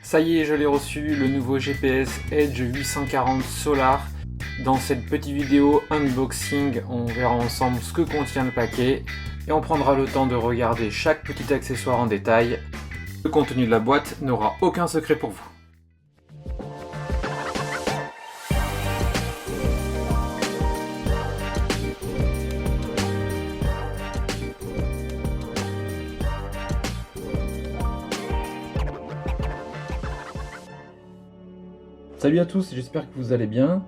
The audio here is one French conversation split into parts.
Ça y est, je l'ai reçu, le nouveau GPS Edge 840 Solar. Dans cette petite vidéo unboxing, on verra ensemble ce que contient le paquet et on prendra le temps de regarder chaque petit accessoire en détail. Le contenu de la boîte n'aura aucun secret pour vous. Salut à tous, j'espère que vous allez bien.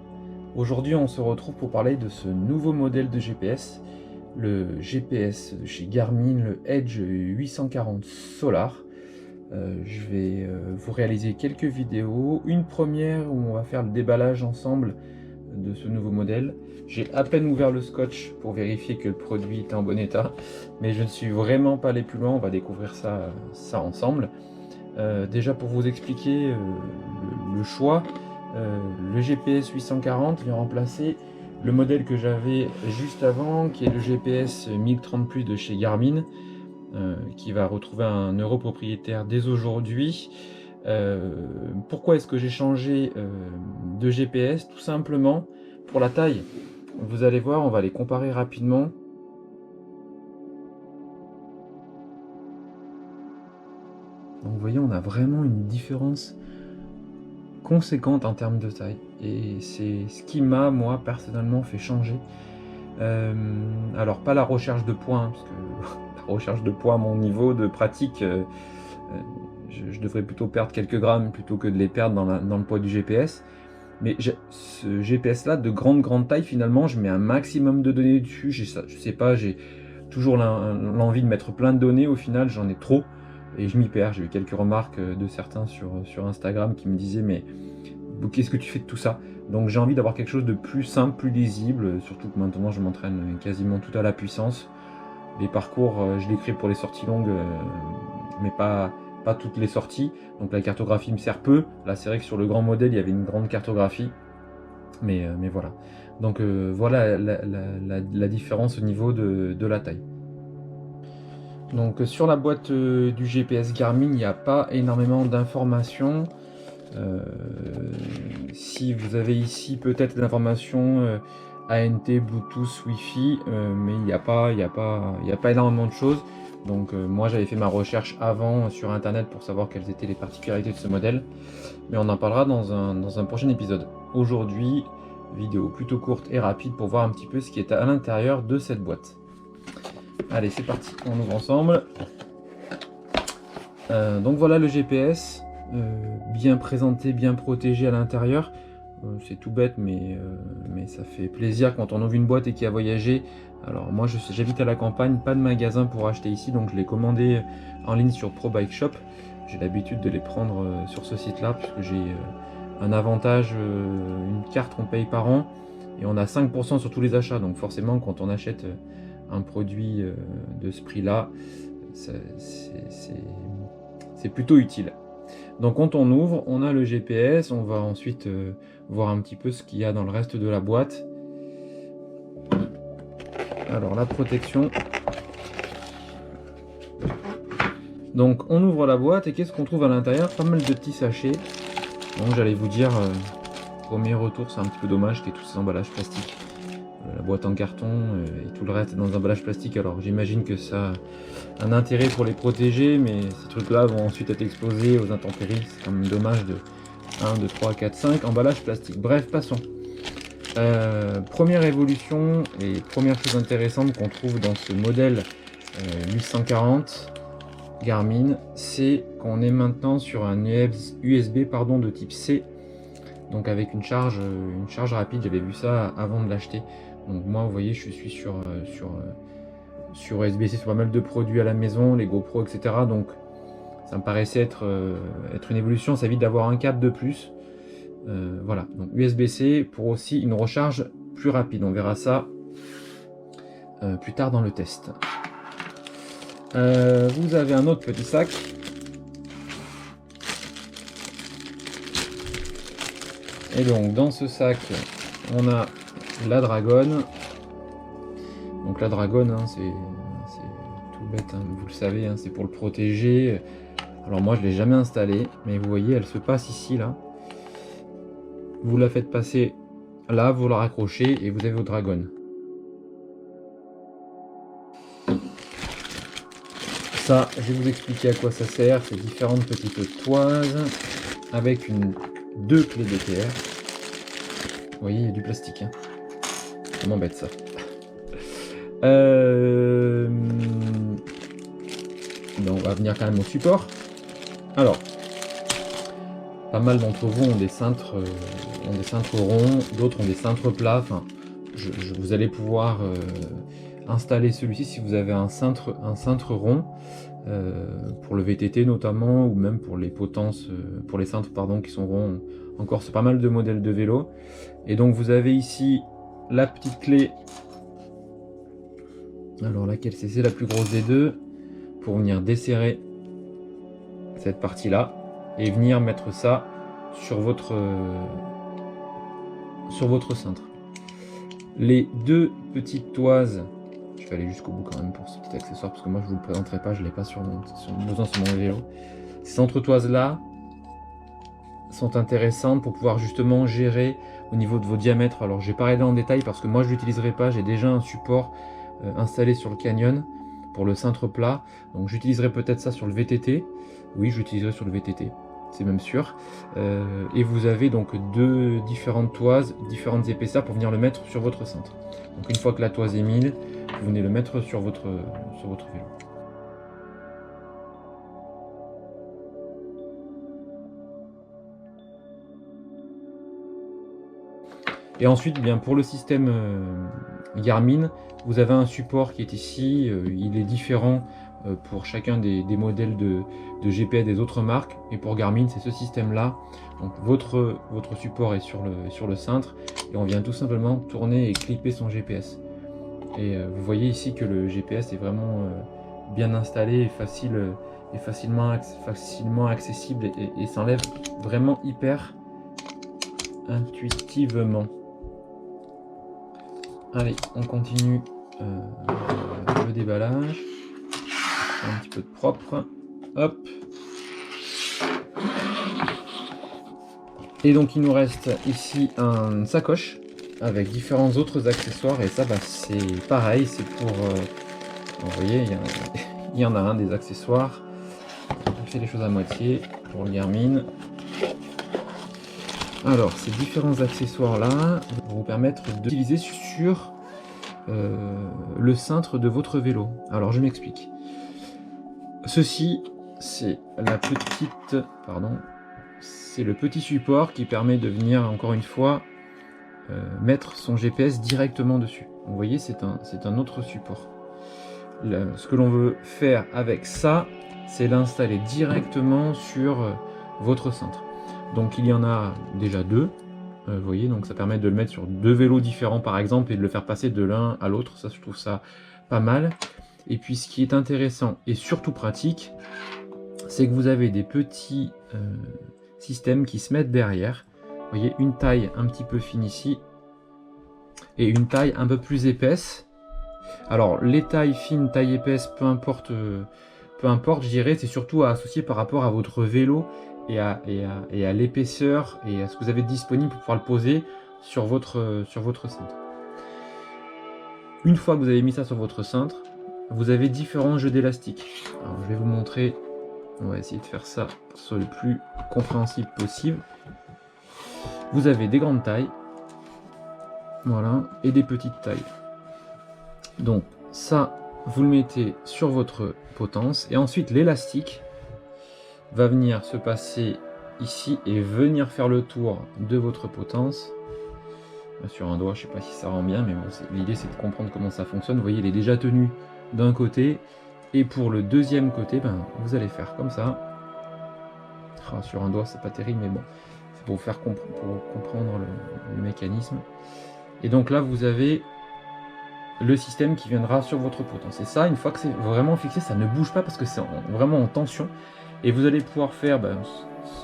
Aujourd'hui on se retrouve pour parler de ce nouveau modèle de GPS, le GPS de chez Garmin, le Edge 840 Solar. Je vais vous réaliser quelques vidéos, une première où on va faire le déballage ensemble de ce nouveau modèle. J'ai à peine ouvert le scotch pour vérifier que le produit est en bon état, mais je ne suis vraiment pas allé plus loin, on va découvrir ça ensemble. Déjà pour vous expliquer le choix, le GPS 840 vient remplacer le modèle que j'avais juste avant, qui est le GPS 1030+ de chez Garmin, qui va retrouver un euro-propriétaire dès aujourd'hui. Pourquoi est-ce que j'ai changé de GPS? Tout simplement pour la taille. Vous allez voir, on va les comparer rapidement. Donc vous voyez, on a vraiment une différence conséquente en termes de taille, et c'est ce qui m'a, moi, personnellement fait changer. Alors pas la recherche de points, parce que la recherche de points à mon niveau de pratique, je devrais plutôt perdre quelques grammes plutôt que de les perdre dans le poids du GPS. Mais ce GPS là de grande taille, finalement je mets un maximum de données dessus. Je sais pas, j'ai toujours l'envie de mettre plein de données, au final j'en ai trop et je m'y perds. J'ai eu quelques remarques de certains sur Instagram qui me disaient mais qu'est-ce que tu fais de tout ça? Donc j'ai envie d'avoir quelque chose de plus simple, plus lisible, surtout que maintenant je m'entraîne quasiment tout à la puissance. Les parcours, je les crée pour les sorties longues, mais pas toutes les sorties, donc la cartographie me sert peu. Là c'est vrai que sur le grand modèle il y avait une grande cartographie, mais voilà. Donc voilà la différence au niveau de la taille. Donc sur la boîte du GPS Garmin, il n'y a pas énormément d'informations. Si vous avez ici peut-être l'information ANT, Bluetooth, Wi-Fi, mais il n'y a pas énormément de choses. Donc moi j'avais fait ma recherche avant sur internet pour savoir quelles étaient les particularités de ce modèle, mais on en parlera dans un prochain épisode. Aujourd'hui, vidéo plutôt courte et rapide pour voir un petit peu ce qui est à l'intérieur de cette boîte. Allez, c'est parti, on ouvre ensemble. Donc voilà le GPS, bien présenté, bien protégé à l'intérieur. C'est tout bête, mais ça fait plaisir quand on ouvre une boîte et qu'il y a voyagé. Alors moi j'habite à la campagne, pas de magasin pour acheter ici, donc je l'ai commandé en ligne sur Pro Bike Shop. J'ai l'habitude de les prendre sur ce site là, puisque j'ai un avantage, une carte qu'on paye par an, et on a 5% sur tous les achats, donc forcément quand on achète un produit de ce prix là, c'est plutôt utile. Donc quand on ouvre, on a le GPS, on va ensuite voir un petit peu ce qu'il y a dans le reste de la boîte. Alors la protection. Donc on ouvre la boîte et qu'est-ce qu'on trouve à l'intérieur? Pas mal de petits sachets. Donc j'allais vous dire, premier retour, c'est un petit peu dommage qu'il y ait tous ces emballages plastiques. La boîte en carton et tout le reste est dans un emballage plastique. Alors j'imagine que ça a un intérêt pour les protéger, mais ces trucs là vont ensuite être exposés aux intempéries. C'est quand même dommage de 1, 2, 3, 4, 5 emballages plastiques. Bref, passons. Première évolution et première chose intéressante qu'on trouve dans ce modèle 840 Garmin, c'est qu'on est maintenant sur un USB de type C, donc avec une charge rapide. J'avais vu ça avant de l'acheter. Donc moi vous voyez, je suis sur USB-C sur pas mal de produits à la maison, les GoPro, etc. Donc ça me paraissait être une évolution. Ça évite d'avoir un câble de plus. Voilà, donc USB-C pour aussi une recharge plus rapide. On verra ça plus tard dans le test. Vous avez un autre petit sac. Et donc dans ce sac, on a la Dragon. Donc la Dragon, hein, c'est tout bête, hein, vous le savez, hein, c'est pour le protéger. Alors moi je ne l'ai jamais installée, mais vous voyez elle se passe ici là. Vous la faites passer là, vous la raccrochez et vous avez votre dragon. Ça, je vais vous expliquer à quoi ça sert. C'est différentes petites toises avec deux clés DTR. Vous voyez, il y a du plastique. Hein. Ça m'embête ça. Donc on va venir quand même au support. Alors, pas mal d'entre vous ont des cintres ronds, d'autres ont des cintres plats. Enfin, vous allez pouvoir installer celui-ci si vous avez un cintre rond pour le VTT notamment, ou même pour les potences, pour les cintres pardon qui sont ronds. Encore, c'est pas mal de modèles de vélo. Et donc vous avez ici la petite clé. Alors laquelle c'est la plus grosse des deux, pour venir desserrer cette partie-là et venir mettre ça sur votre cintre. Les deux petites toises, je vais aller jusqu'au bout quand même pour ce petit accessoire parce que moi je vous le présenterai pas, je l'ai pas sur mon vélo. Ces entretoises là sont intéressantes pour pouvoir justement gérer au niveau de vos diamètres. Alors j'ai parlé là en détail parce que moi je l'utiliserai pas, j'ai déjà un support installé sur le Canyon pour le cintre plat, donc j'utiliserai peut-être ça sur le VTT. Oui, j'utiliserai sur le VTT, c'est même sûr. Et vous avez donc deux différentes toises, différentes épaisseurs pour venir le mettre sur votre cintre. Donc une fois que la toise est mise, vous venez le mettre sur votre vélo. Et ensuite, bien pour le système Garmin, vous avez un support qui est ici. Il est différent pour chacun des modèles de GPS des autres marques. Et pour Garmin, c'est ce système-là. Donc votre support est sur le cintre. Et on vient tout simplement tourner et clipper son GPS. Et vous voyez ici que le GPS est vraiment bien installé et facilement accessible. Et s'enlève vraiment hyper intuitivement. Allez, on continue le déballage. Un petit peu de propre. Hop. Et donc il nous reste ici un sacoche avec différents autres accessoires. Et ça, bah, c'est pareil, c'est pour... vous voyez, il y en a un des accessoires. On fait les choses à moitié pour le Garmin. Alors, ces différents accessoires-là vont vous permettre d'utiliser sur le cintre de votre vélo. Alors, je m'explique. Ceci, c'est le petit support qui permet de venir, encore une fois, mettre son GPS directement dessus. Vous voyez, c'est un autre support. Ce que l'on veut faire avec ça, c'est l'installer directement sur votre cintre. Donc il y en a déjà deux, vous voyez, donc ça permet de le mettre sur deux vélos différents par exemple et de le faire passer de l'un à l'autre. Ça, je trouve ça pas mal. Et puis ce qui est intéressant et surtout pratique, c'est que vous avez des petits systèmes qui se mettent derrière. Vous voyez, une taille un petit peu fine ici et une taille un peu plus épaisse. Alors les tailles fines, taille épaisse, peu importe, je dirais, c'est surtout à associer par rapport à votre vélo et à l'épaisseur et à ce que vous avez disponible pour pouvoir le poser sur votre cintre. Une fois que vous avez mis ça sur votre cintre, vous avez différents jeux d'élastique. Alors je vais vous montrer, on va essayer de faire ça pour que ce soit le plus compréhensible possible. Vous avez des grandes tailles, voilà, et des petites tailles. Donc ça, vous le mettez sur votre potence et ensuite l'élastique va venir se passer ici et venir faire le tour de votre potence. Sur un doigt, je ne sais pas si ça rend bien, mais bon, l'idée c'est de comprendre comment ça fonctionne. Vous voyez, il est déjà tenu d'un côté et pour le deuxième côté, ben, vous allez faire comme ça. Oh, sur un doigt, c'est pas terrible, mais bon, c'est pour vous faire pour comprendre le mécanisme. Et donc là, vous avez le système qui viendra sur votre potence. Et ça, une fois que c'est vraiment fixé, ça ne bouge pas parce que c'est vraiment en tension. Et vous allez pouvoir faire,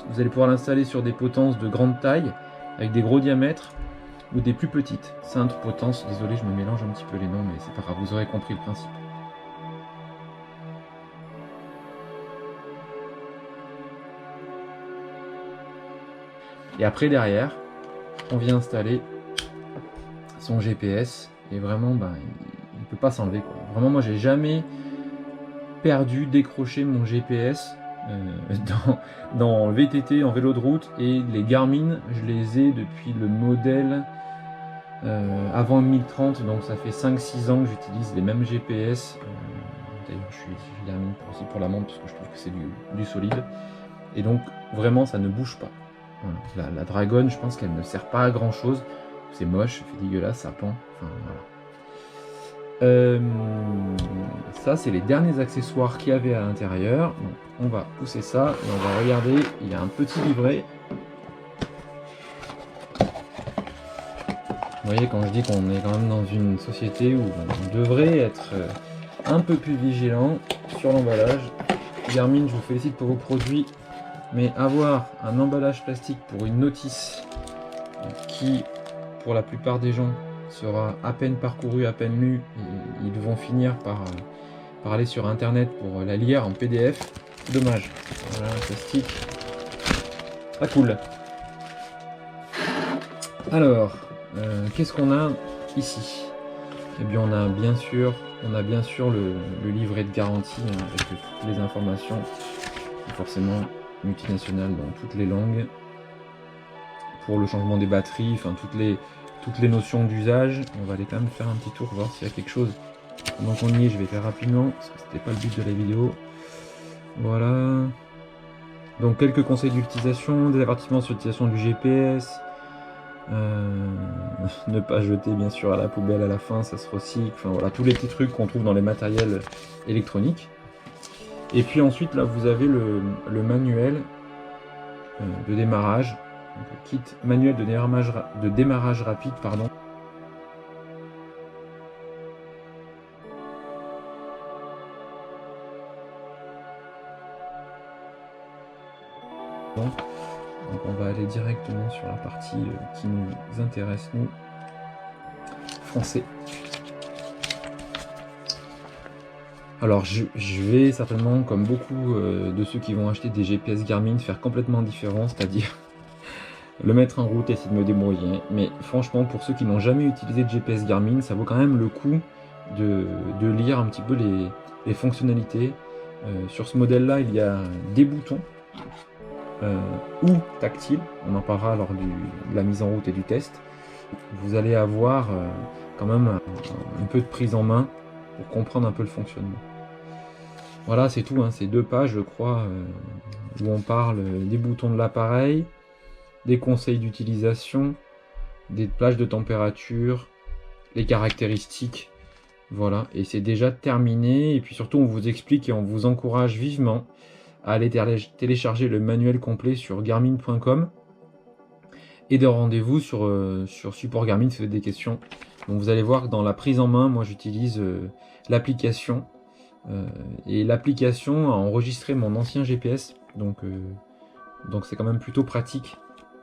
vous allez pouvoir l'installer sur des potences de grande taille, avec des gros diamètres, ou des plus petites. Cintre, potence, désolé, je me mélange un petit peu les noms, mais c'est pas grave, vous aurez compris le principe. Et après derrière, on vient installer son GPS et vraiment il peut pas s'enlever quoi. Vraiment moi j'ai jamais décroché mon GPS dans VTT, en vélo de route, et les Garmin je les ai depuis le modèle avant 1030, donc ça fait 5-6 ans que j'utilise les mêmes GPS. D'ailleurs je suis Garmin aussi pour la montre parce que je trouve que c'est du solide, et donc vraiment ça ne bouge pas. Voilà. La Dragon, je pense qu'elle ne sert pas à grand chose, c'est moche, ça fait dégueulasse, ça pend, enfin voilà. Ça c'est les derniers accessoires qu'il y avait à l'intérieur. On va pousser ça et on va regarder, il y a un petit livret. Vous voyez, quand je dis qu'on est quand même dans une société où on devrait être un peu plus vigilant sur l'emballage. Garmin, je vous félicite pour vos produits, mais avoir un emballage plastique pour une notice qui, pour la plupart des gens, sera à peine parcouru, à peine lu, ils vont finir par aller sur internet pour la lire en PDF, dommage. Voilà, un plastique pas cool. Alors, qu'est-ce qu'on a ici? Eh bien on a bien sûr le livret de garantie avec toutes les informations, forcément multinational dans toutes les langues, pour le changement des batteries, enfin toutes les notions d'usage. On va aller quand même faire un petit tour, voir s'il y a quelque chose. Pendant qu'on y est, je vais faire rapidement, parce que c'était pas le but de la vidéo. Voilà. Donc quelques conseils d'utilisation, des avertissements sur l'utilisation du GPS. Ne pas jeter bien sûr à la poubelle à la fin, ça se recycle. Enfin voilà, tous les petits trucs qu'on trouve dans les matériels électroniques. Et puis ensuite là vous avez le manuel de démarrage, donc, kit manuel de démarrage rapide, pardon. Donc on va aller directement sur la partie qui nous intéresse, nous, français. Alors je vais certainement, comme beaucoup de ceux qui vont acheter des GPS Garmin, faire complètement différent, c'est-à-dire le mettre en route et essayer de me débrouiller. Mais franchement, pour ceux qui n'ont jamais utilisé de GPS Garmin, ça vaut quand même le coup de lire un petit peu les fonctionnalités. Sur ce modèle-là, il y a des boutons ou tactiles, on en parlera lors de la mise en route et du test. Vous allez avoir quand même un peu de prise en main pour comprendre un peu le fonctionnement. Voilà, c'est tout, hein, c'est 2 pages, je crois, où on parle des boutons de l'appareil, des conseils d'utilisation, des plages de température, les caractéristiques, voilà, et c'est déjà terminé. Et puis surtout, on vous explique et on vous encourage vivement à aller télécharger le manuel complet sur garmin.com et de rendez-vous sur support Garmin si vous avez des questions. Donc vous allez voir que dans la prise en main, moi j'utilise l'application, et l'application a enregistré mon ancien GPS, donc c'est quand même plutôt pratique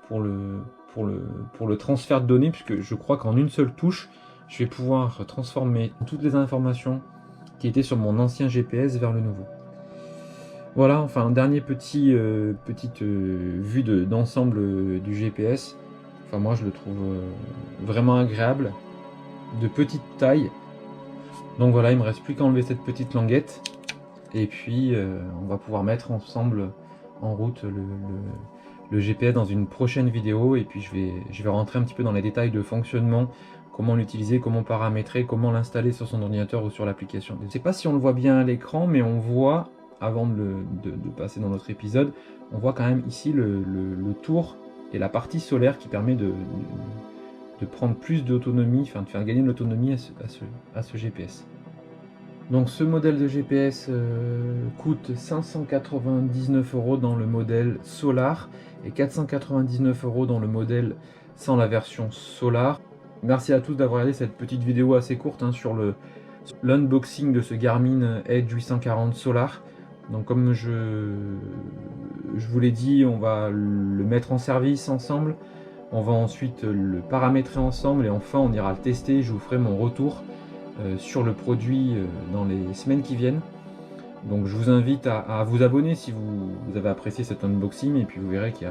pour le transfert de données, puisque je crois qu'en une seule touche, je vais pouvoir transformer toutes les informations qui étaient sur mon ancien GPS vers le nouveau. Voilà, enfin, dernier petite vue d'ensemble du GPS. Enfin, moi, je le trouve vraiment agréable, de petite taille. Donc voilà, il me reste plus qu'à enlever cette petite languette. Et puis, on va pouvoir mettre ensemble en route le GPS dans une prochaine vidéo. Et puis, je vais rentrer un petit peu dans les détails de fonctionnement, comment l'utiliser, comment paramétrer, comment l'installer sur son ordinateur ou sur l'application. Je ne sais pas si on le voit bien à l'écran, mais on voit, avant de passer dans notre épisode, on voit quand même ici le tour et la partie solaire qui permet de prendre plus d'autonomie, enfin de faire gagner de l'autonomie à ce GPS. Donc ce modèle de GPS coûte 599 € dans le modèle Solar et 499 € dans le modèle sans la version Solar. Merci à tous d'avoir regardé cette petite vidéo assez courte hein, sur l'unboxing de ce Garmin Edge 840 Solar. Donc comme je vous l'ai dit, on va le mettre en service ensemble, on va ensuite le paramétrer ensemble et enfin on ira le tester. Je vous ferai mon retour sur le produit dans les semaines qui viennent. Donc je vous invite à vous abonner si vous avez apprécié cet unboxing, et puis vous verrez qu'il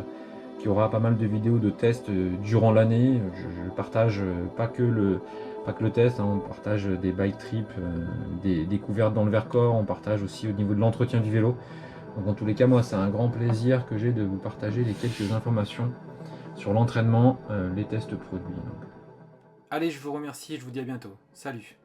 qu'il y aura pas mal de vidéos de tests durant l'année. Je partage pas que le test, hein, on partage des bike trips, des découvertes dans le Vercors, on partage aussi au niveau de l'entretien du vélo. Donc en tous les cas, moi c'est un grand plaisir que j'ai de vous partager les quelques informations sur l'entraînement, les tests produits. Donc. Allez, je vous remercie et je vous dis à bientôt. Salut!